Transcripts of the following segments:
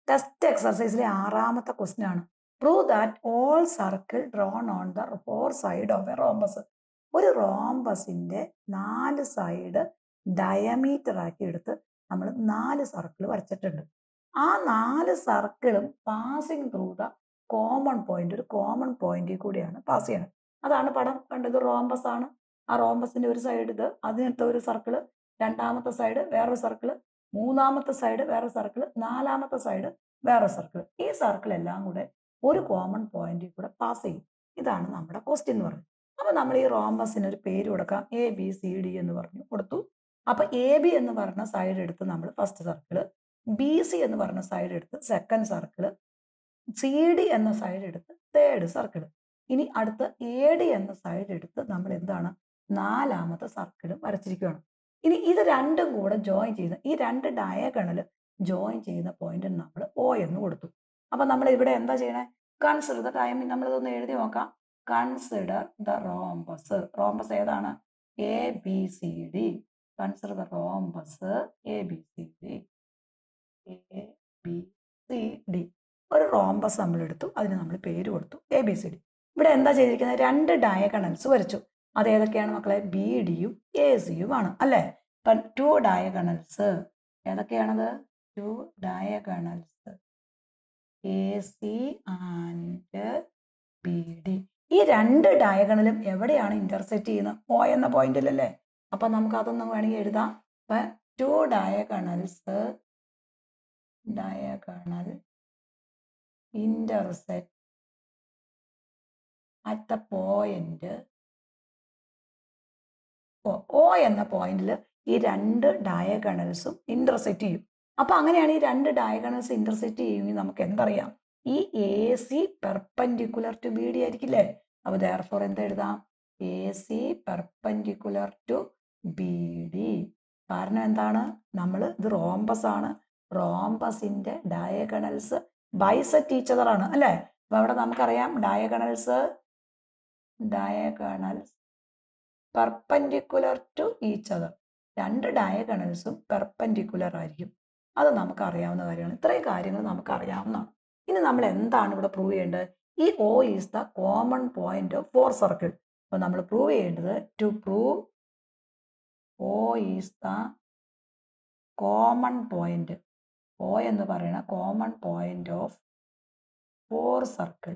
Test എക്സർസൈസിലെ 6ാമത്തെ question ആണ്. Prove that all circle drawn on the four side of a rhombus. ഒരു റോംബസിന്റെ 4 സൈഡ് ഡയമീറ്റർ ആക്കി എടുത്ത് നമ്മൾ 4 സർക്കിൾ വരച്ചിട്ടുണ്ട്. ആ 4 സർക്കിളും passing through the common point, ഒരു കോമൺ പോയിന്റിൽ കൂടിയാണ് പാസ് ചെയ്യുന്നത്. അതാണ് പടം കണ്ടത്, റോംബസ് ആണ്. ആ റോംബസിന്റെ ഒരു സൈഡ് ഇത്, അതിനടുത്ത ഒരു സർക്കിള്, രണ്ടാമത്തെ സൈഡ് വേറൊരു സർക്കിള്, മൂന്നാമത്തെ സൈഡ് വേറെ സർക്കിൾ, നാലാമത്തെ സൈഡ് വേറെ സർക്കിൾ. ഈ സർക്കിൾ എല്ലാം കൂടെ ഒരു കോമൺ പോയിന്റിൽ കൂടെ പാസ് ചെയ്യും. ഇതാണ് നമ്മുടെ ക്വസ്റ്റ്യൻ എന്ന് പറയുന്നത്. അപ്പൊ നമ്മൾ ഈ റോംബസിന് ഒരു പേര് കൊടുക്കാം, ABCD എന്ന് പറഞ്ഞു കൊടുത്തു. അപ്പൊ AB എന്ന് പറഞ്ഞ സൈഡ് എടുത്ത് നമ്മൾ ഫസ്റ്റ് സർക്കിള്, BC എന്ന് പറഞ്ഞ സൈഡ് എടുത്ത് സെക്കൻഡ് സർക്കിള്, CD എന്ന സൈഡ് എടുത്ത് തേർഡ് സർക്കിൾ. ഇനി അടുത്ത AD എന്ന സൈഡ് എടുത്ത് നമ്മൾ എന്താണ്, 4ാമത്തെ സർക്കിൾ വരച്ചിരിക്കുകയാണ്. ഇനി ഇത് രണ്ടും കൂടെ ജോയിൻ ചെയ്യുന്ന ഈ രണ്ട് ഡയഗണൽ ജോയിൻ ചെയ്യുന്ന പോയിന്റ് നമ്മൾ O എന്ന് കൊടുത്തു. അപ്പൊ നമ്മൾ ഇവിടെ എന്താ ചെയ്യണേ, കൺസിഡർ ദ ടൈമിംഗ്. നമ്മൾ ഇതൊന്ന് എഴുതി നോക്കാം. Consider the rhombus. റോംബസ് ഏതാണ്? ABCD. Consider the rhombus ABCD. ABCD. ഒരു റോംബസ് നമ്മൾ എടുത്തു, അതിന് നമ്മൾ പേര് കൊടുത്തു ABCD. ഇവിടെ എന്താ ചെയ്തിരിക്കുന്നത്, രണ്ട് ഡയഗണൽസ് വരച്ചു. അത് ഏതൊക്കെയാണ് മക്കളെ? BDയും ACയും ആണ് അല്ലേ? ഇപ്പം 2 ഡയഗണൽസ് ഏതൊക്കെയാണത്? 2 ഡയഗണൽസ് AC ആൻഡ് BD. ഈ രണ്ട് ഡയഗണലും എവിടെയാണ് ഇന്റർസെക്ട് ചെയ്യുന്നത്? O എന്ന പോയിന്റിലല്ലേ? അപ്പൊ നമുക്ക് അതൊന്നും വേണമെങ്കിൽ എഴുതാം. അപ്പൊ 2 diagonals diagonal intersect at the point O എന്ന പോയിന്റിൽ ഈ രണ്ട് ഡയഗണൽസും ഇന്റർസെക്ട് ചെയ്യും. അപ്പൊ അങ്ങനെയാണ് ഈ രണ്ട് ഡയഗണൽസ് ഇന്റർസെക്ട് ചെയ്യുമെങ്കിൽ നമുക്ക് എന്തറിയാം, ഈ AC പെർപെൻഡിക്കുലർ ടു BD ആയിരിക്കില്ലേ? അപ്പൊ therefore എന്ത് എഴുതാം? AC perpendicular to BD. കാരണം എന്താണ്, നമ്മൾ ഇത് റോംബസ് ആണ്, റോംബസിന്റെ ഡയഗണൽസ് ബൈസെക്ട് ഈച്ച് അതർ ആണ് അല്ലെ? അപ്പൊ അവിടെ നമുക്കറിയാം diagonals perpendicular to each other. രണ്ട് ഡയഗണൽസും പെർപെൻഡിക്കുലർ ആയിരിക്കും. അത് നമുക്ക് അറിയാവുന്ന കാര്യമാണ്. ഇത്രയും കാര്യങ്ങൾ നമുക്ക് അറിയാവുന്നതാണ്. ഇനി നമ്മൾ എന്താണ് ഇവിടെ പ്രൂവ് ചെയ്യേണ്ടത്? ഈ O is the common point of 4 circle. അപ്പൊ നമ്മൾ പ്രൂവ് ചെയ്യേണ്ടത്, to prove O is the common point, O എന്ന് പറയുന്ന കോമൺ പോയിന്റ് ഓഫ് 4 സർക്കിൾ.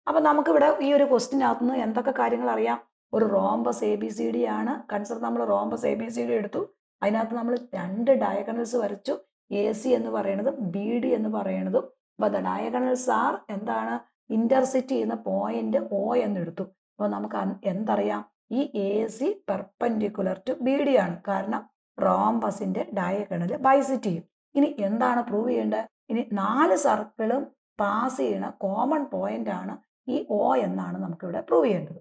അപ്പൊ നമുക്കിവിടെ ഈ ഒരു ക്വസ്റ്റിനകത്ത് നിന്ന് എന്തൊക്കെ കാര്യങ്ങൾ അറിയാം? ഒരു റോംബസ് ABCD ആണ്. കൺസിഡർ നമ്മൾ റോംബസ് ABCD എടുത്തു. അതിനകത്ത് നമ്മൾ രണ്ട് ഡയഗണൽസ് വരച്ചു. AC എന്ന് പറയുന്നതും BD എന്ന് പറയുന്നതും. അപ്പൊ ദ ഡയഗണൽസ് ആർ എന്താണ്, ഇന്റർസെക്ട് ചെയ്യുന്ന പോയിന്റ് O എന്ന് എടുത്തു. അപ്പൊ നമുക്ക് എന്തറിയാം, ഈ AC പെർപെൻഡിക്കുലർ ടു BD ആണ്. കാരണം റോംബസിന്റെ ഡയഗണൽ ബൈസെക്ട് ചെയ്യും. ഇനി എന്താണ് പ്രൂവ് ചെയ്യേണ്ടത്? ഇനി 4 സർക്കിളും പാസ് ചെയ്യുന്ന കോമൺ പോയിന്റ് ആണ് ഈ O എന്നാണ് നമുക്കിവിടെ പ്രൂവ് ചെയ്യേണ്ടത്.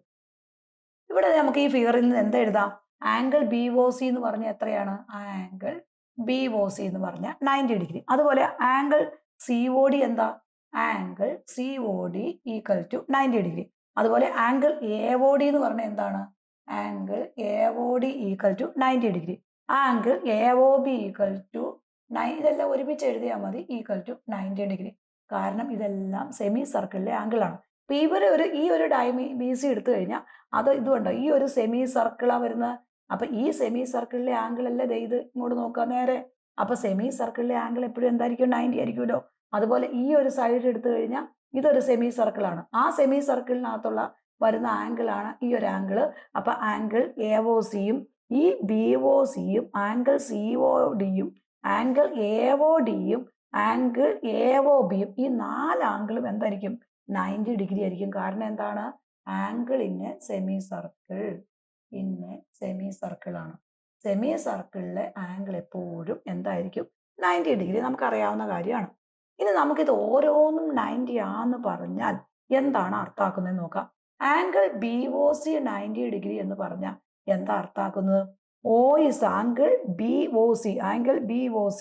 ഇവിടെ നമുക്ക് ഈ ഫിഗറിൽ നിന്ന് എന്താ എഴുതാം? ആംഗിൾ BOC എന്ന് പറഞ്ഞാൽ എത്രയാണ്? ആംഗിൾ BOC എന്ന് പറഞ്ഞാൽ 90 ഡിഗ്രി. അതുപോലെ ആംഗിൾ COD എന്താ? Angle COD equal to 90 degree. അതുപോലെ ആംഗിൾ AOD എന്ന് പറഞ്ഞാൽ എന്താണ്? Angle AOD equal to 90 degree. Angle AOB equal to ഇതെല്ലാം ഒരുമിച്ച് എഴുതിയാൽ മതി, ഈക്വൽ ടു 90 ഡിഗ്രി. കാരണം ഇതെല്ലാം സെമി സർക്കിളിലെ ആംഗിൾ ആണ്. അപ്പൊ ഈ ഒരു BC എടുത്തു കഴിഞ്ഞാൽ അത് ഇതുണ്ടോ, ഈ ഒരു സെമി സർക്കിളാണ് വരുന്നത്. അപ്പൊ ഈ സെമി സർക്കിളിലെ ആംഗിൾ അല്ലേ ഇത്, ഇങ്ങോട്ട് നോക്കുക നേരെ. അപ്പൊ സെമി സർക്കിളിലെ ആംഗിൾ എപ്പോഴും എന്തായിരിക്കും? 90 ആയിരിക്കുമല്ലോ. അതുപോലെ ഈ ഒരു സൈഡ് എടുത്തു കഴിഞ്ഞാൽ ഇതൊരു സെമി സർക്കിളാണ്. ആ സെമി സർക്കിളിനകത്തുള്ള വരുന്ന ആംഗിൾ ആണ് ഈ ഒരു ആംഗിൾ. അപ്പൊ ആംഗിൾ AOCയും ഈ BOCയും ആംഗിൾ CODയും ആംഗിൾ AODയും ആംഗിൾ AOBയും ഈ 4 ആംഗിളും എന്തായിരിക്കും? 90 ഡിഗ്രി ആയിരിക്കും. കാരണം എന്താണ്? Angle in A semi circle, semi circle ആണ്. സെമി സർക്കിളിലെ ആംഗിൾ എപ്പോഴും എന്തായിരിക്കും? 90 ഡിഗ്രി. നമുക്കറിയാവുന്ന കാര്യമാണ്. ഇനി നമുക്കിത് ഓരോന്നും 90 ആന്ന് പറഞ്ഞാൽ എന്താണ് അർത്ഥമാക്കുന്നത് നോക്കാം. ആംഗിൾ BOC 90 ഡിഗ്രി എന്ന് പറഞ്ഞാൽ എന്താ അർത്ഥമാക്കുന്നത്? O is angle BOC, angle BOC.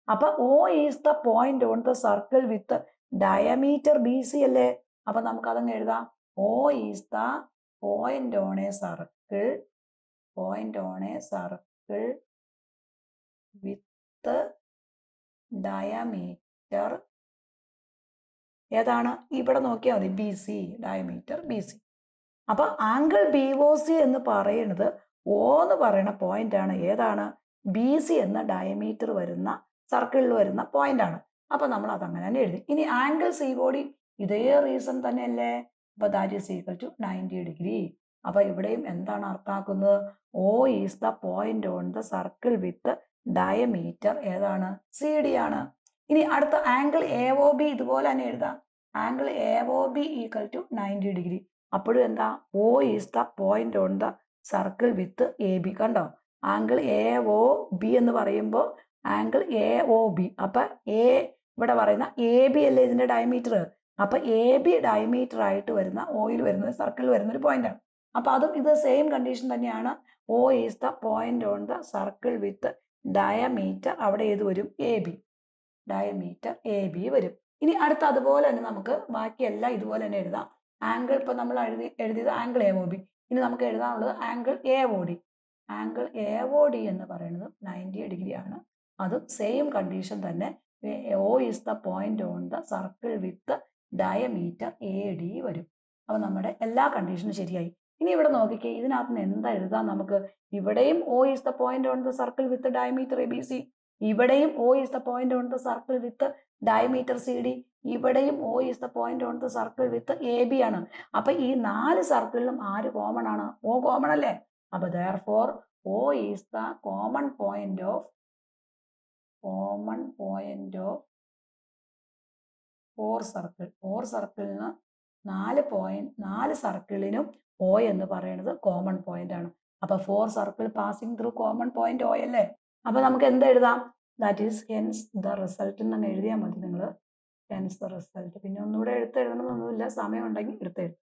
അപ്പൊ O is the point on the circle with diameter BC അല്ലേ? അപ്പൊ നമുക്ക് അതങ്ങ് എഴുതാം. O is the point on a circle with diameter ഏതാണ്? ഇവിടെ നോക്കിയാൽ മതി, B C, diameter B C. അപ്പൊ ആംഗിൾ ബി ഒ സി എന്ന് പറയുന്നത് ഓ എന്ന് പറയുന്ന പോയിന്റ് ആണ്. ഏതാണ്? ബി സി എന്ന ഡയമീറ്റർ വരുന്ന സർക്കിളിൽ വരുന്ന പോയിന്റ് ആണ്. അപ്പൊ നമ്മൾ അത് അങ്ങനെ തന്നെ എഴുതി. ഇനി ആംഗിൾ സി ഒ ഡി ഇതേ റീസൺ തന്നെയല്ലേ? അപ്പൊ that is equal to 90 degree. അപ്പൊ ഇവിടെയും എന്താണ് അർത്ഥാക്കുന്നത്? O is the point on the circle with diameter ഏതാണ്? സി ഡി ആണ്. ഇനി അടുത്ത ആംഗിൾ എ ഒ ബി ഇതുപോലെ തന്നെ എഴുതാം. Angle A O B equal to 90 degree. അപ്പോഴും എന്താ? O is the point on the circle with A B. കണ്ടോ? ആംഗിൾ എ ഒ ബി എന്ന് പറയുമ്പോൾ ആംഗിൾ എ ഒ ബി. അപ്പൊ എ ഇവിടെ പറയുന്ന എ ബി അല്ലേ ഇതിന്റെ ഡയമീറ്റർ. അപ്പൊ എ ബി ഡയമീറ്റർ ആയിട്ട് വരുന്ന ഓയിൽ വരുന്ന സർക്കിളിൽ വരുന്ന ഒരു പോയിന്റ് ആണ്. അപ്പൊ അതും ഇത് സെയിം കണ്ടീഷൻ തന്നെയാണ്. O is the point on the circle with diameter. അവിടെ ഏത് വരും? A B. Diameter A B വരും. ഇനി അടുത്ത അതുപോലെ തന്നെ നമുക്ക് ബാക്കിയെല്ലാം ഇതുപോലെ തന്നെ എഴുതാം. ആംഗിൾ ഇപ്പൊ നമ്മൾ എഴുതിയത് ആംഗിൾ എ ഒ ബി. ഇനി നമുക്ക് എഴുതാനുള്ളത് angle A O D. Angle A O D എന്ന് പറയുന്നത് 90 ഡിഗ്രി ആണ്. അതും സെയിം കണ്ടീഷൻ തന്നെ. O is the point on the circle with diameter A D വരും. അപ്പൊ നമ്മുടെ എല്ലാ കണ്ടീഷനും ശരിയായി. ഇനി ഇവിടെ നോക്കിക്കേ, ഇതിനകത്ത് നിന്ന് എന്താ എഴുതാം നമുക്ക്? ഇവിടെയും O is the point on the circle with diameter A B C. ഇവിടെയും O is the point on the circle with diameter C D. ഇവിടെയും O is the point on the circle with A B ആണ്. അപ്പൊ ഈ 4 സർക്കിളിലും ആര് common ആണ്? ഓ common അല്ലേ? അപ്പൊ therefore O is the common point of four circle. 4 സർക്കിളിന് 4 സർക്കിളിനും ഓ എന്ന് പറയുന്നത് കോമൺ പോയിന്റ് ആണ്. അപ്പൊ 4 circle passing through common point O അല്ലേ? അപ്പൊ നമുക്ക് എന്ത് എഴുതാം? That is hence the result എന്ന് എഴുതിയാൽ മതി നിങ്ങൾ. Hence the result. പിന്നെ ഒന്നുകൂടെ എഴുതണമെന്നൊന്നുമില്ല, സമയം ഉണ്ടെങ്കിൽ എടുത്തെഴുതും.